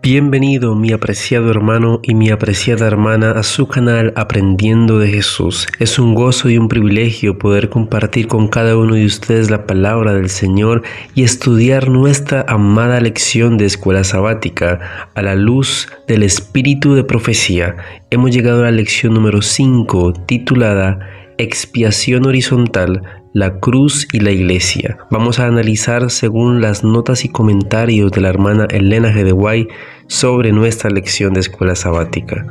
Bienvenido mi apreciado hermano y mi apreciada hermana a su canal Aprendiendo de Jesús. Es un gozo y un privilegio poder compartir con cada uno de ustedes la palabra del Señor y estudiar nuestra amada lección de escuela sabática a la luz del espíritu de profecía. Hemos llegado a la lección número 5 titulada Expiación horizontal, la cruz y la iglesia. Vamos a analizar según las notas y comentarios de la hermana Elena G. de Guay sobre nuestra lección de escuela sabática.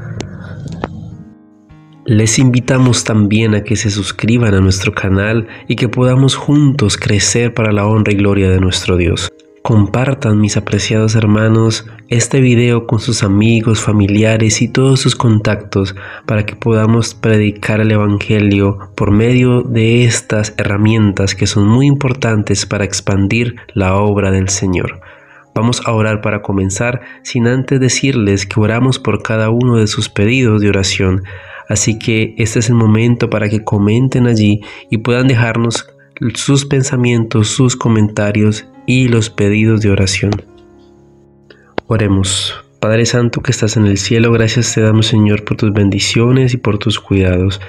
Les invitamos también a que se suscriban a nuestro canal y que podamos juntos crecer para la honra y gloria de nuestro Dios. Compartan, mis apreciados hermanos, este video con sus amigos, familiares y todos sus contactos para que podamos predicar el Evangelio por medio de estas herramientas que son muy importantes para expandir la obra del Señor. Vamos a orar para comenzar, sin antes decirles que oramos por cada uno de sus pedidos de oración. Así que este es el momento para que comenten allí y puedan dejarnos sus pensamientos, sus comentarios y los pedidos de oración. Oremos. Padre Santo que estás en el cielo, gracias te damos, Señor, por tus bendiciones y por tus cuidados.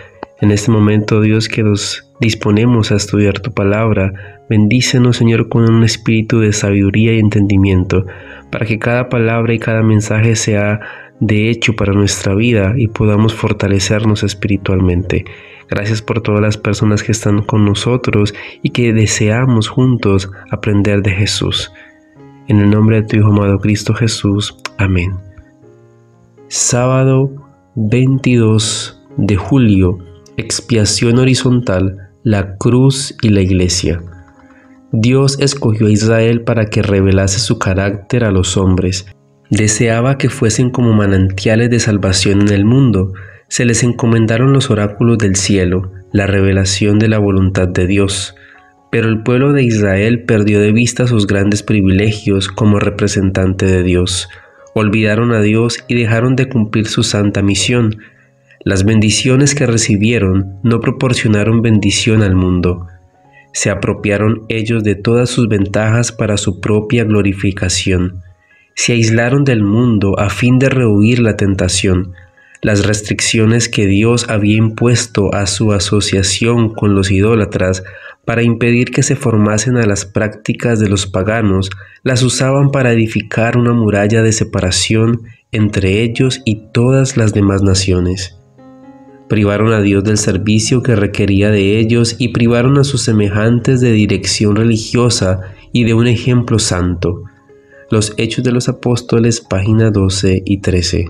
En este momento, Dios, que nos disponemos a estudiar tu palabra, bendícenos, Señor, con un espíritu de sabiduría y entendimiento, para que cada palabra y cada mensaje sea de hecho para nuestra vida y podamos fortalecernos espiritualmente. Gracias por todas las personas que están con nosotros y que deseamos juntos aprender de Jesús. En el nombre de tu Hijo amado Cristo Jesús. Amén. Sábado 22 de julio. Expiación horizontal, la cruz y la iglesia. Dios escogió a Israel para que revelase su carácter a los hombres. Deseaba que fuesen como manantiales de salvación en el mundo. Se les encomendaron los oráculos del cielo, la revelación de la voluntad de Dios. Pero el pueblo de Israel perdió de vista sus grandes privilegios como representante de Dios. Olvidaron a Dios y dejaron de cumplir su santa misión. Las bendiciones que recibieron no proporcionaron bendición al mundo. Se apropiaron ellos de todas sus ventajas para su propia glorificación. Se aislaron del mundo a fin de rehuir la tentación. Las restricciones que Dios había impuesto a su asociación con los idólatras para impedir que se formasen a las prácticas de los paganos, las usaban para edificar una muralla de separación entre ellos y todas las demás naciones. Privaron a Dios del servicio que requería de ellos y privaron a sus semejantes de dirección religiosa y de un ejemplo santo. Los Hechos de los Apóstoles, páginas 12 y 13.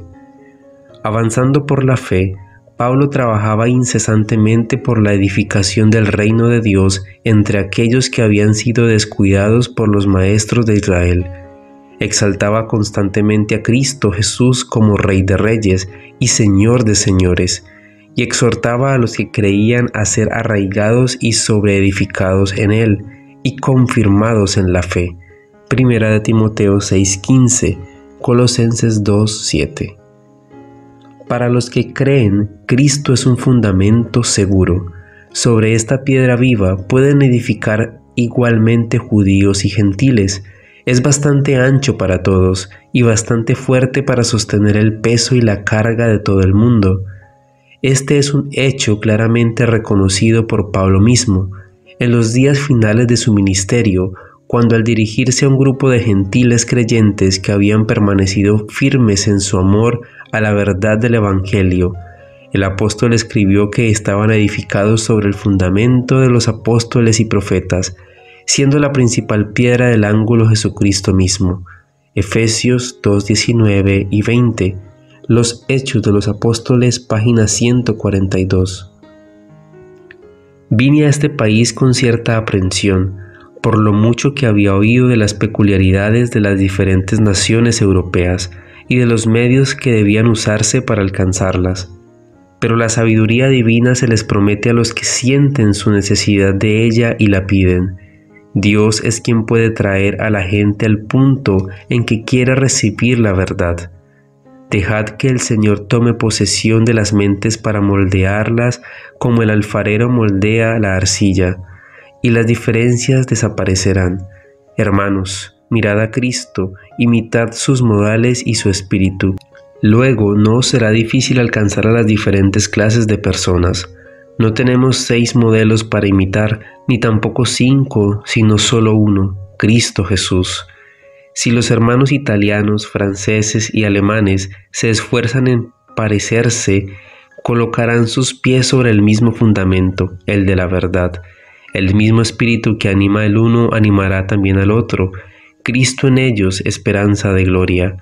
Avanzando por la fe, Pablo trabajaba incesantemente por la edificación del reino de Dios entre aquellos que habían sido descuidados por los maestros de Israel. Exaltaba constantemente a Cristo Jesús como Rey de Reyes y Señor de Señores, y exhortaba a los que creían a ser arraigados y sobreedificados en Él y confirmados en la fe. Primera de Timoteo 6:15, Colosenses 2:7. Para los que creen, Cristo es un fundamento seguro. Sobre esta piedra viva pueden edificar igualmente judíos y gentiles. Es bastante ancho para todos y bastante fuerte para sostener el peso y la carga de todo el mundo. Este es un hecho claramente reconocido por Pablo mismo. En los días finales de su ministerio, cuando al dirigirse a un grupo de gentiles creyentes que habían permanecido firmes en su amor a la verdad del Evangelio, el apóstol escribió que estaban edificados sobre el fundamento de los apóstoles y profetas, siendo la principal piedra del ángulo Jesucristo mismo. Efesios 2:19 y 20. Los Hechos de los Apóstoles, página 142. Vine a este país con cierta aprensión, por lo mucho que había oído de las peculiaridades de las diferentes naciones europeas y de los medios que debían usarse para alcanzarlas. Pero la sabiduría divina se les promete a los que sienten su necesidad de ella y la piden. Dios es quien puede traer a la gente al punto en que quiera recibir la verdad. Dejad que el Señor tome posesión de las mentes para moldearlas como el alfarero moldea la arcilla, y las diferencias desaparecerán. Hermanos, mirad a Cristo, imitad sus modales y su espíritu. Luego no os será difícil alcanzar a las diferentes clases de personas. No tenemos 6 modelos para imitar, ni tampoco 5, sino solo uno, Cristo Jesús. Si los hermanos italianos, franceses y alemanes se esfuerzan en parecerse, colocarán sus pies sobre el mismo fundamento, el de la verdad. El mismo espíritu que anima al uno animará también al otro. Cristo en ellos, esperanza de gloria.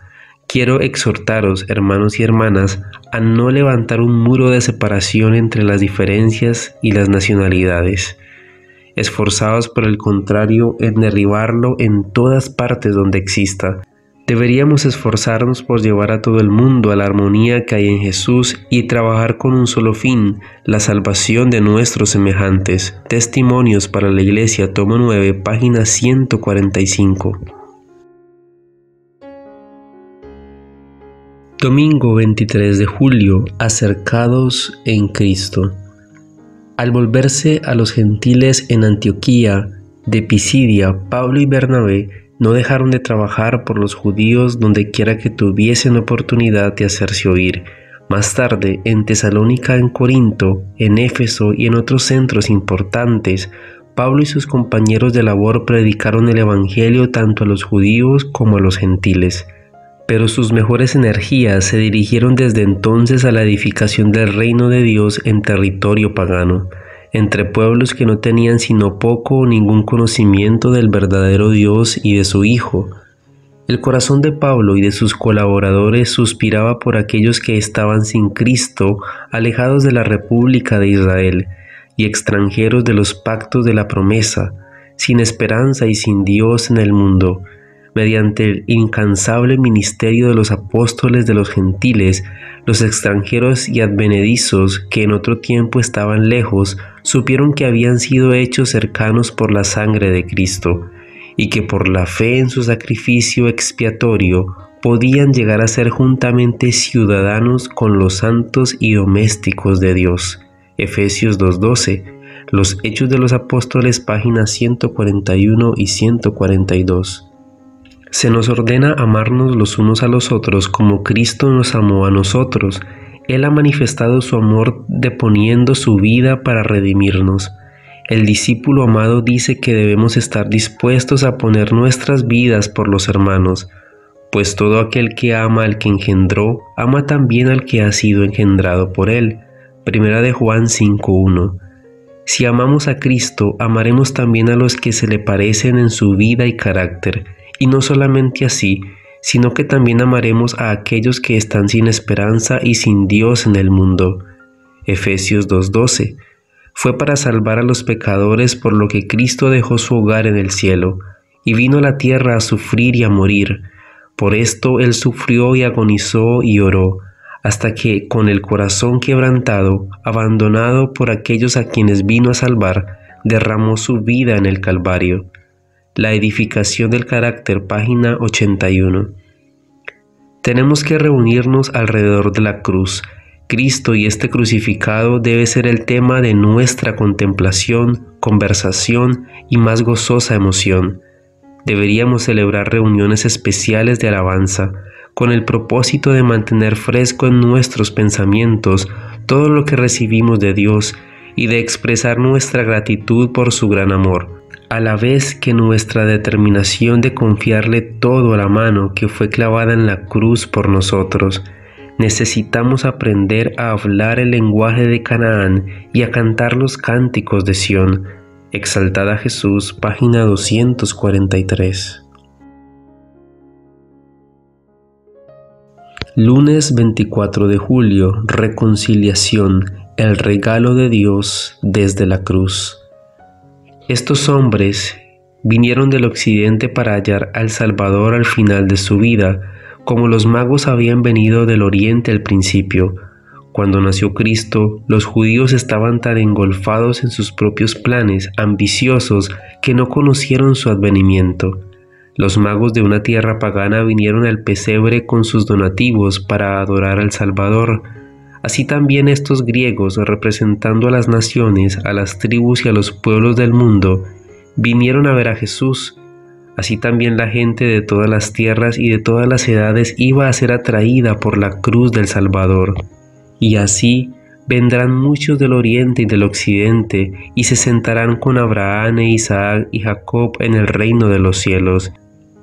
Quiero exhortaros, hermanos y hermanas, a no levantar un muro de separación entre las diferencias y las nacionalidades. Esforzaos, por el contrario, en derribarlo en todas partes donde exista. Deberíamos esforzarnos por llevar a todo el mundo a la armonía que hay en Jesús y trabajar con un solo fin, la salvación de nuestros semejantes. Testimonios para la Iglesia, tomo 9, página 145. Domingo 23 de julio, acercados en Cristo. Al volverse a los gentiles en Antioquía de Pisidia, Pablo y Bernabé no dejaron de trabajar por los judíos donde quiera que tuviesen oportunidad de hacerse oír. Más tarde, en Tesalónica, en Corinto, en Éfeso y en otros centros importantes, Pablo y sus compañeros de labor predicaron el Evangelio tanto a los judíos como a los gentiles. Pero sus mejores energías se dirigieron desde entonces a la edificación del reino de Dios en territorio pagano, entre pueblos que no tenían sino poco o ningún conocimiento del verdadero Dios y de su Hijo. El corazón de Pablo y de sus colaboradores suspiraba por aquellos que estaban sin Cristo, alejados de la República de Israel y extranjeros de los pactos de la promesa, sin esperanza y sin Dios en el mundo. Mediante el incansable ministerio de los apóstoles de los gentiles, los extranjeros y advenedizos que en otro tiempo estaban lejos, supieron que habían sido hechos cercanos por la sangre de Cristo, y que por la fe en su sacrificio expiatorio podían llegar a ser juntamente ciudadanos con los santos y domésticos de Dios. Efesios 2:12. Los Hechos de los Apóstoles, páginas 141 y 142. Se nos ordena amarnos los unos a los otros como Cristo nos amó a nosotros. Él ha manifestado su amor deponiendo su vida para redimirnos. El discípulo amado dice que debemos estar dispuestos a poner nuestras vidas por los hermanos, pues todo aquel que ama al que engendró, ama también al que ha sido engendrado por él. Primera de Juan 5:1. Si amamos a Cristo, amaremos también a los que se le parecen en su vida y carácter. Y no solamente así, sino que también amaremos a aquellos que están sin esperanza y sin Dios en el mundo. Efesios 2:12. Fue para salvar a los pecadores por lo que Cristo dejó su hogar en el cielo, y vino a la tierra a sufrir y a morir. Por esto Él sufrió y agonizó y oró, hasta que, con el corazón quebrantado, abandonado por aquellos a quienes vino a salvar, derramó su vida en el Calvario. La edificación del carácter, página 81. Tenemos que reunirnos alrededor de la cruz. Cristo y este crucificado debe ser el tema de nuestra contemplación, conversación y más gozosa emoción. Deberíamos celebrar reuniones especiales de alabanza, con el propósito de mantener fresco en nuestros pensamientos todo lo que recibimos de Dios y de expresar nuestra gratitud por su gran amor, a la vez que nuestra determinación de confiarle todo a la mano que fue clavada en la cruz por nosotros. Necesitamos aprender a hablar el lenguaje de Canaán y a cantar los cánticos de Sión. Exaltad a Jesús, página 243. Lunes 24 de julio, reconciliación, el regalo de Dios desde la cruz. Estos hombres vinieron del occidente para hallar al Salvador al final de su vida, como los magos habían venido del oriente al principio. Cuando nació Cristo, los judíos estaban tan engolfados en sus propios planes, ambiciosos, que no conocieron su advenimiento. Los magos de una tierra pagana vinieron al pesebre con sus donativos para adorar al Salvador. Así también estos griegos, representando a las naciones, a las tribus y a los pueblos del mundo, vinieron a ver a Jesús. Así también la gente de todas las tierras y de todas las edades iba a ser atraída por la cruz del Salvador. Y así vendrán muchos del oriente y del occidente y se sentarán con Abraham e Isaac y Jacob en el reino de los cielos.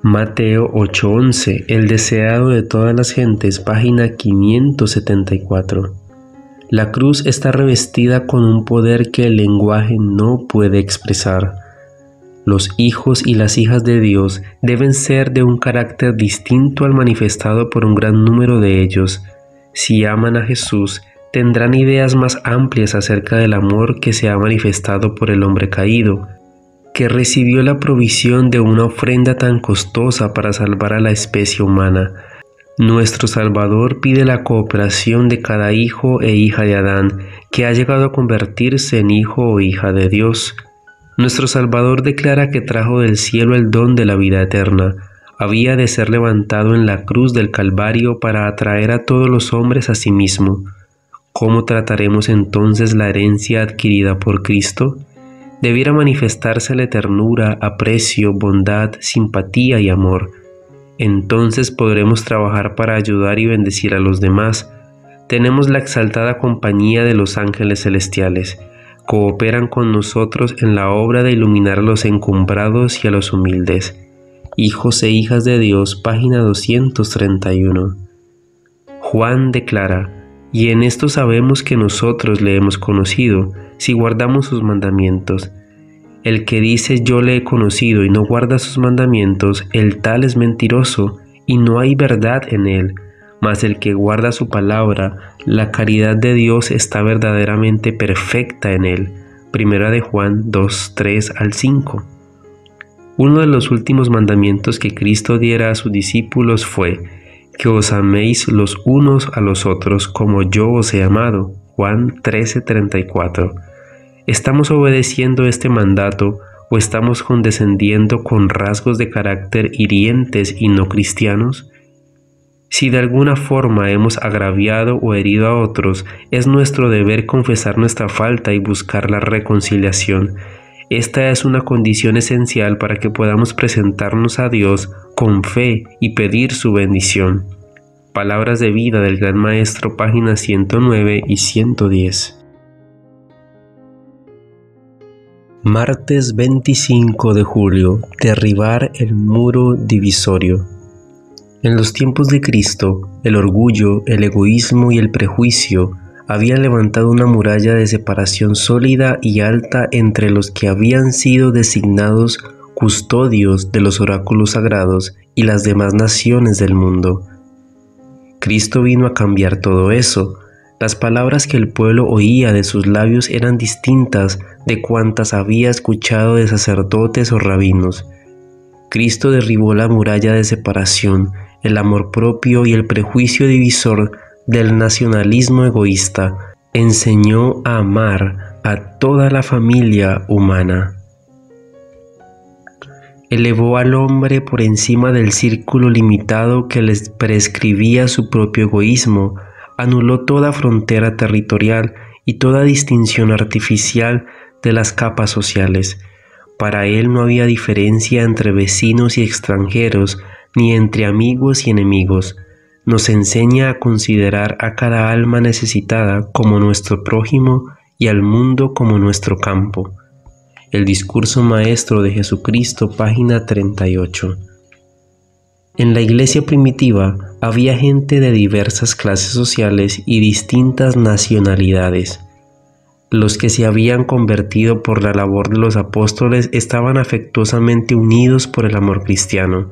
Mateo 8:11, el deseado de todas las gentes, página 574. La cruz está revestida con un poder que el lenguaje no puede expresar. Los hijos y las hijas de Dios deben ser de un carácter distinto al manifestado por un gran número de ellos. Si aman a Jesús, tendrán ideas más amplias acerca del amor que se ha manifestado por el hombre caído, que recibió la provisión de una ofrenda tan costosa para salvar a la especie humana. Nuestro Salvador pide la cooperación de cada hijo e hija de Adán, que ha llegado a convertirse en hijo o hija de Dios. Nuestro Salvador declara que trajo del cielo el don de la vida eterna. Había de ser levantado en la cruz del Calvario para atraer a todos los hombres a sí mismo. ¿Cómo trataremos entonces la herencia adquirida por Cristo? Debiera manifestársele ternura, aprecio, bondad, simpatía y amor. Entonces podremos trabajar para ayudar y bendecir a los demás. Tenemos la exaltada compañía de los ángeles celestiales. Cooperan con nosotros en la obra de iluminar a los encumbrados y a los humildes. Hijos e hijas de Dios, página 231. Juan declara: y en esto sabemos que nosotros le hemos conocido, si guardamos sus mandamientos. El que dice yo le he conocido y no guarda sus mandamientos, el tal es mentiroso, y no hay verdad en él. Mas el que guarda su palabra, la caridad de Dios está verdaderamente perfecta en él. Primera de Juan 2:3-5. Uno de los últimos mandamientos que Cristo diera a sus discípulos fue: que os améis los unos a los otros como yo os he amado. Juan 13:34. ¿Estamos obedeciendo este mandato o estamos condescendiendo con rasgos de carácter hirientes y no cristianos? Si de alguna forma hemos agraviado o herido a otros, es nuestro deber confesar nuestra falta y buscar la reconciliación. Esta es una condición esencial para que podamos presentarnos a Dios con fe y pedir su bendición. Palabras de vida del Gran Maestro, páginas 109 y 110. Martes 25 de julio. Derribar el muro divisorio. En los tiempos de Cristo, el orgullo, el egoísmo y el prejuicio habían levantado una muralla de separación sólida y alta entre los que habían sido designados custodios de los oráculos sagrados y las demás naciones del mundo. Cristo vino a cambiar todo eso. Las palabras que el pueblo oía de sus labios eran distintas de cuantas había escuchado de sacerdotes o rabinos. Cristo derribó la muralla de separación, el amor propio y el prejuicio divisor del nacionalismo egoísta. Enseñó a amar a toda la familia humana. Elevó al hombre por encima del círculo limitado que les prescribía su propio egoísmo, anuló toda frontera territorial y toda distinción artificial de las capas sociales. Para él no había diferencia entre vecinos y extranjeros, ni entre amigos y enemigos. Nos enseña a considerar a cada alma necesitada como nuestro prójimo y al mundo como nuestro campo. El discurso maestro de Jesucristo, página 38. En la iglesia primitiva había gente de diversas clases sociales y distintas nacionalidades. Los que se habían convertido por la labor de los apóstoles estaban afectuosamente unidos por el amor cristiano.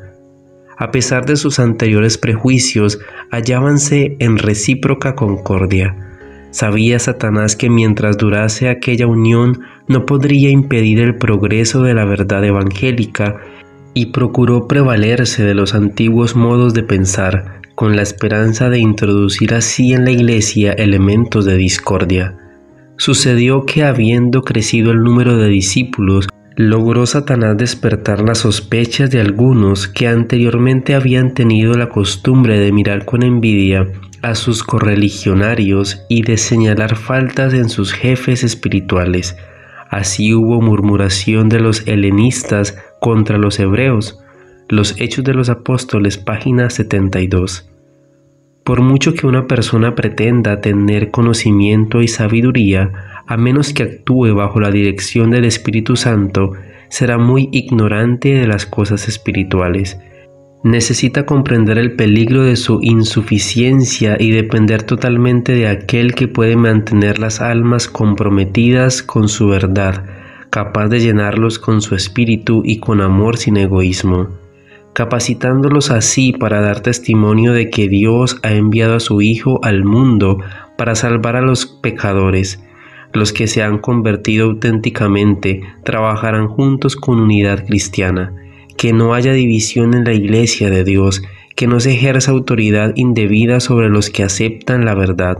A pesar de sus anteriores prejuicios, hallábanse en recíproca concordia. Sabía Satanás que mientras durase aquella unión no podría impedir el progreso de la verdad evangélica, y procuró prevalerse de los antiguos modos de pensar, con la esperanza de introducir así en la iglesia elementos de discordia. Sucedió que, habiendo crecido el número de discípulos, logró Satanás despertar las sospechas de algunos que anteriormente habían tenido la costumbre de mirar con envidia a sus correligionarios y de señalar faltas en sus jefes espirituales. Así hubo murmuración de los helenistas contra los hebreos, Los Hechos de los Apóstoles, página 72. Por mucho que una persona pretenda tener conocimiento y sabiduría, a menos que actúe bajo la dirección del Espíritu Santo, será muy ignorante de las cosas espirituales. Necesita comprender el peligro de su insuficiencia y depender totalmente de aquel que puede mantener las almas comprometidas con su verdad, capaz de llenarlos con su espíritu y con amor sin egoísmo, capacitándolos así para dar testimonio de que Dios ha enviado a su Hijo al mundo para salvar a los pecadores. Los que se han convertido auténticamente trabajarán juntos con unidad cristiana. Que no haya división en la Iglesia de Dios, que no se ejerza autoridad indebida sobre los que aceptan la verdad.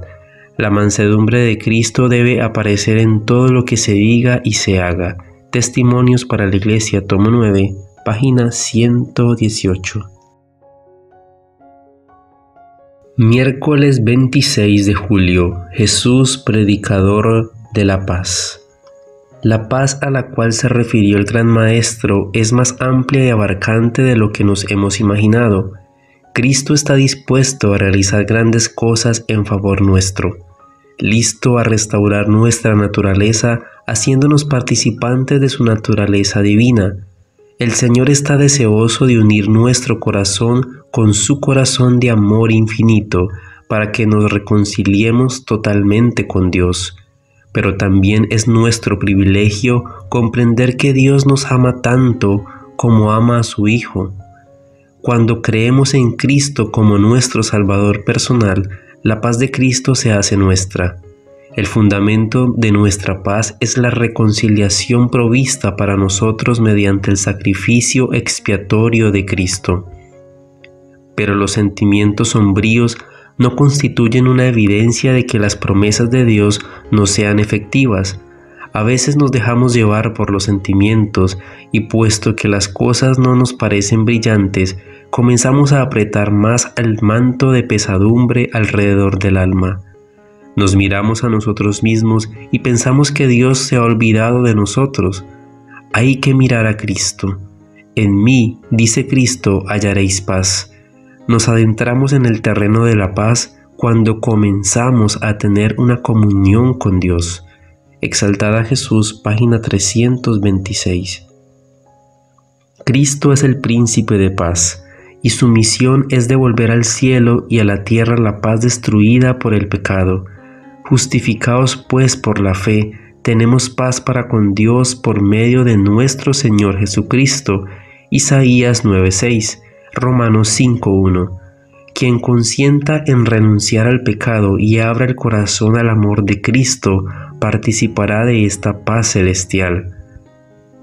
La mansedumbre de Cristo debe aparecer en todo lo que se diga y se haga. Testimonios para la Iglesia, tomo 9, página 118. Miércoles 26 de julio. Jesús, predicador de la paz. La paz a la cual se refirió el Gran Maestro es más amplia y abarcante de lo que nos hemos imaginado. Cristo está dispuesto a realizar grandes cosas en favor nuestro, listo a restaurar nuestra naturaleza, haciéndonos participantes de su naturaleza divina. El Señor está deseoso de unir nuestro corazón con su corazón de amor infinito, para que nos reconciliemos totalmente con Dios. Pero también es nuestro privilegio comprender que Dios nos ama tanto como ama a su Hijo. Cuando creemos en Cristo como nuestro Salvador personal, la paz de Cristo se hace nuestra. El fundamento de nuestra paz es la reconciliación provista para nosotros mediante el sacrificio expiatorio de Cristo. Pero los sentimientos sombríos no constituyen una evidencia de que las promesas de Dios no sean efectivas. A veces nos dejamos llevar por los sentimientos y puesto que las cosas no nos parecen brillantes, comenzamos a apretar más el manto de pesadumbre alrededor del alma. Nos miramos a nosotros mismos y pensamos que Dios se ha olvidado de nosotros. Hay que mirar a Cristo. En mí, dice Cristo, hallaréis paz. Nos adentramos en el terreno de la paz cuando comenzamos a tener una comunión con Dios. Exaltada Jesús, página 326. Cristo es el príncipe de paz, y su misión es devolver al cielo y a la tierra la paz destruida por el pecado. Justificados pues por la fe, tenemos paz para con Dios por medio de nuestro Señor Jesucristo. Isaías 9:6. Romanos 5:1. Quien consienta en renunciar al pecado y abra el corazón al amor de Cristo, participará de esta paz celestial.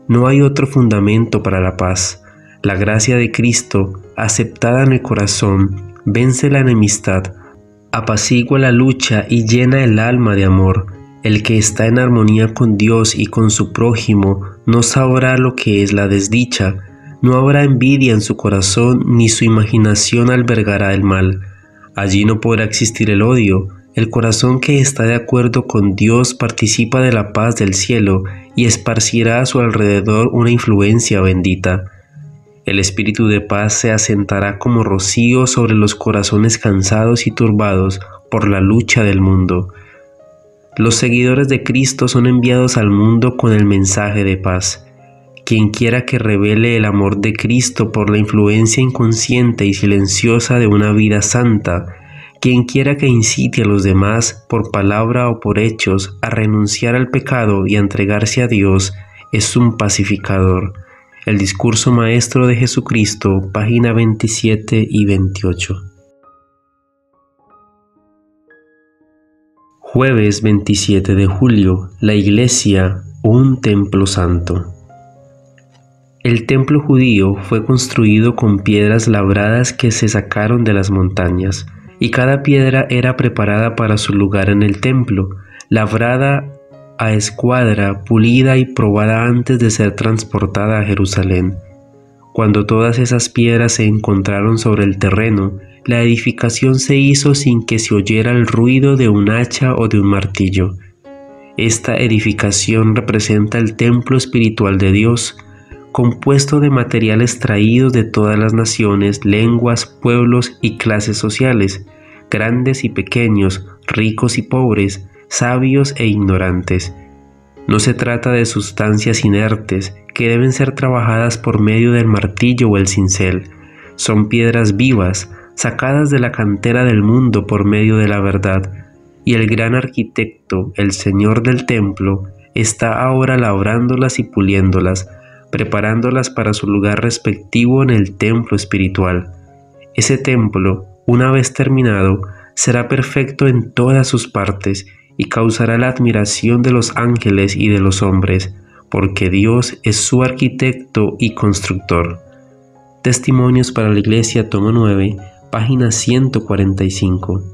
No hay otro fundamento para la paz. La gracia de Cristo, aceptada en el corazón, vence la enemistad, apacigua la lucha y llena el alma de amor. El que está en armonía con Dios y con su prójimo no sabrá lo que es la desdicha. No habrá envidia en su corazón, ni su imaginación albergará el mal. Allí no podrá existir el odio. El corazón que está de acuerdo con Dios participa de la paz del cielo y esparcirá a su alrededor una influencia bendita. El espíritu de paz se asentará como rocío sobre los corazones cansados y turbados por la lucha del mundo. Los seguidores de Cristo son enviados al mundo con el mensaje de paz. Quien quiera que revele el amor de Cristo por la influencia inconsciente y silenciosa de una vida santa, quien quiera que incite a los demás, por palabra o por hechos, a renunciar al pecado y a entregarse a Dios, es un pacificador. El discurso maestro de Jesucristo, página 27 y 28. Jueves 27 de julio. La Iglesia, un templo santo. El templo judío fue construido con piedras labradas que se sacaron de las montañas, y cada piedra era preparada para su lugar en el templo, labrada a escuadra, pulida y probada antes de ser transportada a Jerusalén. Cuando todas esas piedras se encontraron sobre el terreno, la edificación se hizo sin que se oyera el ruido de un hacha o de un martillo. Esta edificación representa el templo espiritual de Dios. compuesto de materiales traídos de todas las naciones, lenguas, pueblos y clases sociales, grandes y pequeños, ricos y pobres, sabios e ignorantes. No se trata de sustancias inertes que deben ser trabajadas por medio del martillo o el cincel. Son piedras vivas, sacadas de la cantera del mundo por medio de la verdad, y el gran arquitecto, el Señor del templo, está ahora labrándolas y puliéndolas, preparándolas para su lugar respectivo en el templo espiritual. Ese templo, una vez terminado, será perfecto en todas sus partes y causará la admiración de los ángeles y de los hombres, porque Dios es su arquitecto y constructor. Testimonios para la Iglesia, tomo 9, página 145.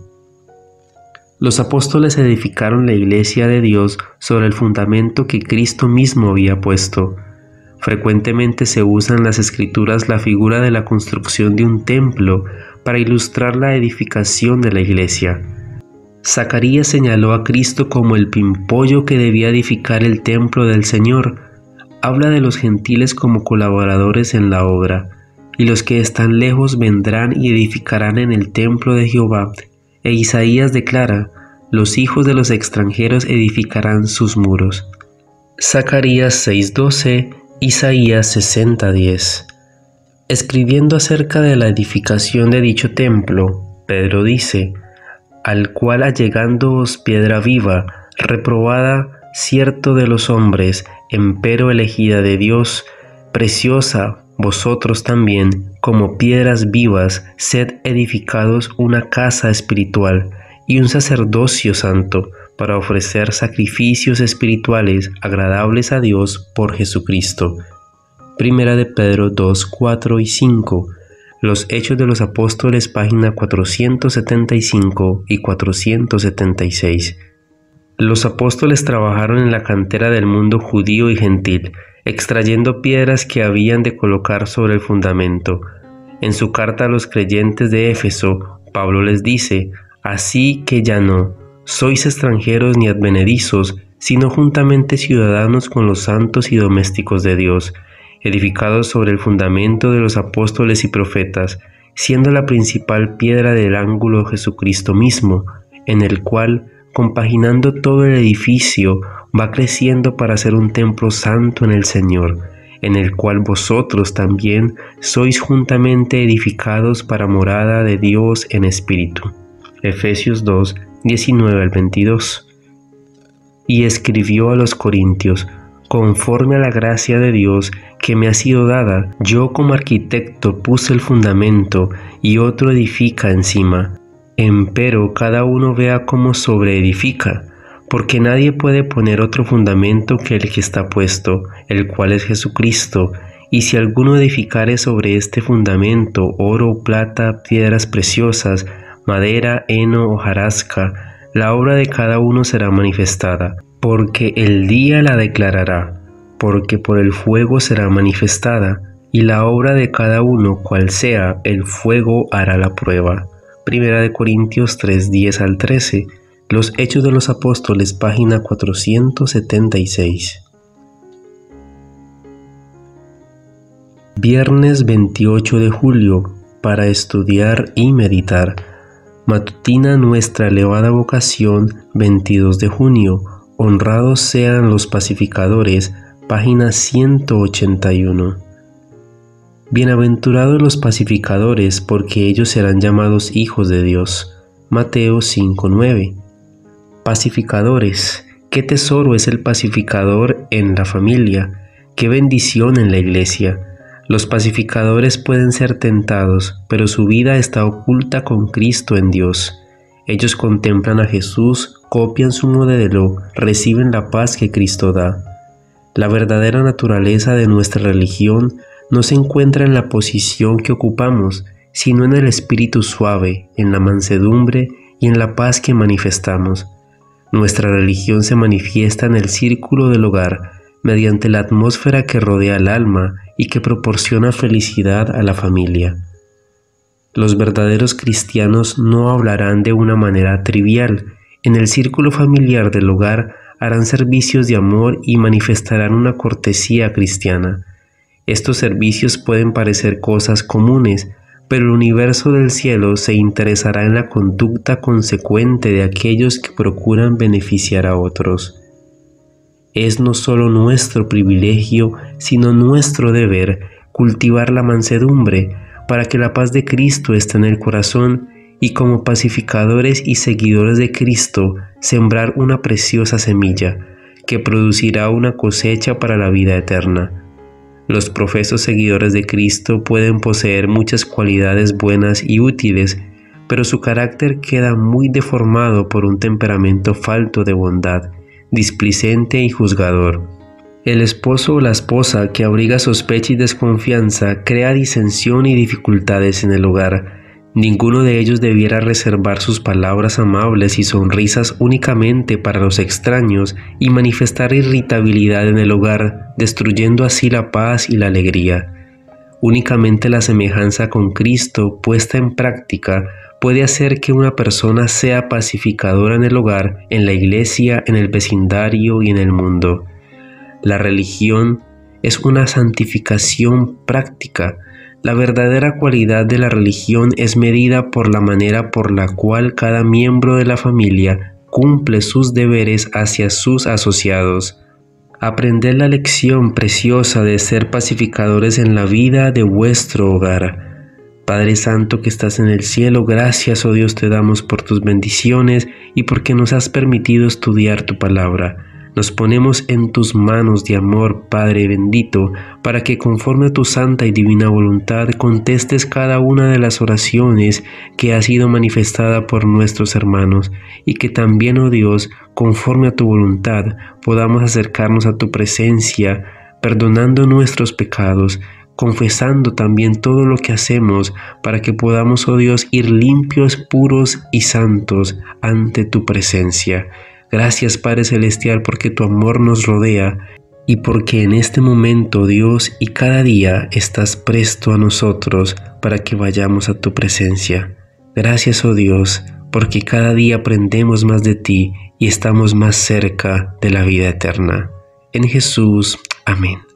Los apóstoles edificaron la Iglesia de Dios sobre el fundamento que Cristo mismo había puesto. Frecuentemente se usa en las Escrituras la figura de la construcción de un templo para ilustrar la edificación de la Iglesia. Zacarías señaló a Cristo como el pimpollo que debía edificar el templo del Señor. Habla de los gentiles como colaboradores en la obra, y los que están lejos vendrán y edificarán en el templo de Jehová. E Isaías declara: los hijos de los extranjeros edificarán sus muros. Zacarías 6:12, Isaías 60:10. Escribiendo acerca de la edificación de dicho templo, Pedro dice: al cual allegándoos piedra viva, reprobada cierto de los hombres, empero elegida de Dios, preciosa, vosotros también, como piedras vivas, sed edificados una casa espiritual y un sacerdocio santo, para ofrecer sacrificios espirituales agradables a Dios por Jesucristo. Primera de Pedro 2, 4 y 5. Los Hechos de los Apóstoles, página 475 y 476. Los apóstoles trabajaron en la cantera del mundo judío y gentil, extrayendo piedras que habían de colocar sobre el fundamento. En su carta a los creyentes de Éfeso, Pablo les dice: así que ya no sois extranjeros ni advenedizos, sino juntamente ciudadanos con los santos y domésticos de Dios, edificados sobre el fundamento de los apóstoles y profetas, siendo la principal piedra del ángulo Jesucristo mismo, en el cual, compaginando todo el edificio, va creciendo para ser un templo santo en el Señor, en el cual vosotros también sois juntamente edificados para morada de Dios en espíritu. Efesios 2, 19 al 22. Y escribió a los Corintios: conforme a la gracia de Dios que me ha sido dada, yo como arquitecto puse el fundamento y otro edifica encima. Empero cada uno vea cómo sobreedifica, porque nadie puede poner otro fundamento que el que está puesto, el cual es Jesucristo. Y si alguno edificare sobre este fundamento oro, plata, piedras preciosas, madera, heno, hojarasca, la obra de cada uno será manifestada, porque el día la declarará, porque por el fuego será manifestada, y la obra de cada uno, cual sea, el fuego hará la prueba. Primera de Corintios 3, 10 al 13. Los Hechos de los Apóstoles, página 476. Viernes 28 de julio, para estudiar y meditar. Matutina Nuestra elevada vocación, 22 de junio. Honrados sean los pacificadores, página 181. Bienaventurados los pacificadores, porque ellos serán llamados hijos de Dios. Mateo 5:9. Pacificadores, qué tesoro es el pacificador en la familia, qué bendición en la iglesia. Los pacificadores pueden ser tentados, pero su vida está oculta con Cristo en Dios. Ellos contemplan a Jesús, copian su modelo, reciben la paz que Cristo da. La verdadera naturaleza de nuestra religión no se encuentra en la posición que ocupamos, sino en el espíritu suave, en la mansedumbre y en la paz que manifestamos. Nuestra religión se manifiesta en el círculo del hogar, mediante la atmósfera que rodea al alma y que proporciona felicidad a la familia. Los verdaderos cristianos no hablarán de una manera trivial. En el círculo familiar del hogar harán servicios de amor y manifestarán una cortesía cristiana. Estos servicios pueden parecer cosas comunes, pero el universo del cielo se interesará en la conducta consecuente de aquellos que procuran beneficiar a otros. Es no solo nuestro privilegio, sino nuestro deber cultivar la mansedumbre para que la paz de Cristo esté en el corazón y como pacificadores y seguidores de Cristo sembrar una preciosa semilla que producirá una cosecha para la vida eterna. Los profesos seguidores de Cristo pueden poseer muchas cualidades buenas y útiles, pero su carácter queda muy deformado por un temperamento falto de bondad, displicente y juzgador. El esposo o la esposa que abriga sospecha y desconfianza crea disensión y dificultades en el hogar. Ninguno de ellos debiera reservar sus palabras amables y sonrisas únicamente para los extraños y manifestar irritabilidad en el hogar, destruyendo así la paz y la alegría. Únicamente la semejanza con Cristo puesta en práctica puede hacer que una persona sea pacificadora en el hogar, en la iglesia, en el vecindario y en el mundo. La religión es una santificación práctica. La verdadera cualidad de la religión es medida por la manera por la cual cada miembro de la familia cumple sus deberes hacia sus asociados. Aprended la lección preciosa de ser pacificadores en la vida de vuestro hogar. Padre Santo que estás en el cielo, gracias, oh Dios, te damos por tus bendiciones y porque nos has permitido estudiar tu palabra. Nos ponemos en tus manos de amor, Padre bendito, para que conforme a tu santa y divina voluntad contestes cada una de las oraciones que ha sido manifestada por nuestros hermanos y que también, oh Dios, conforme a tu voluntad, podamos acercarnos a tu presencia, perdonando nuestros pecados, confesando también todo lo que hacemos para que podamos, oh Dios, ir limpios, puros y santos ante tu presencia. Gracias, Padre Celestial, porque tu amor nos rodea y porque en este momento, Dios, y cada día estás presto a nosotros para que vayamos a tu presencia. Gracias, oh Dios, porque cada día aprendemos más de ti y estamos más cerca de la vida eterna. En Jesús, amén.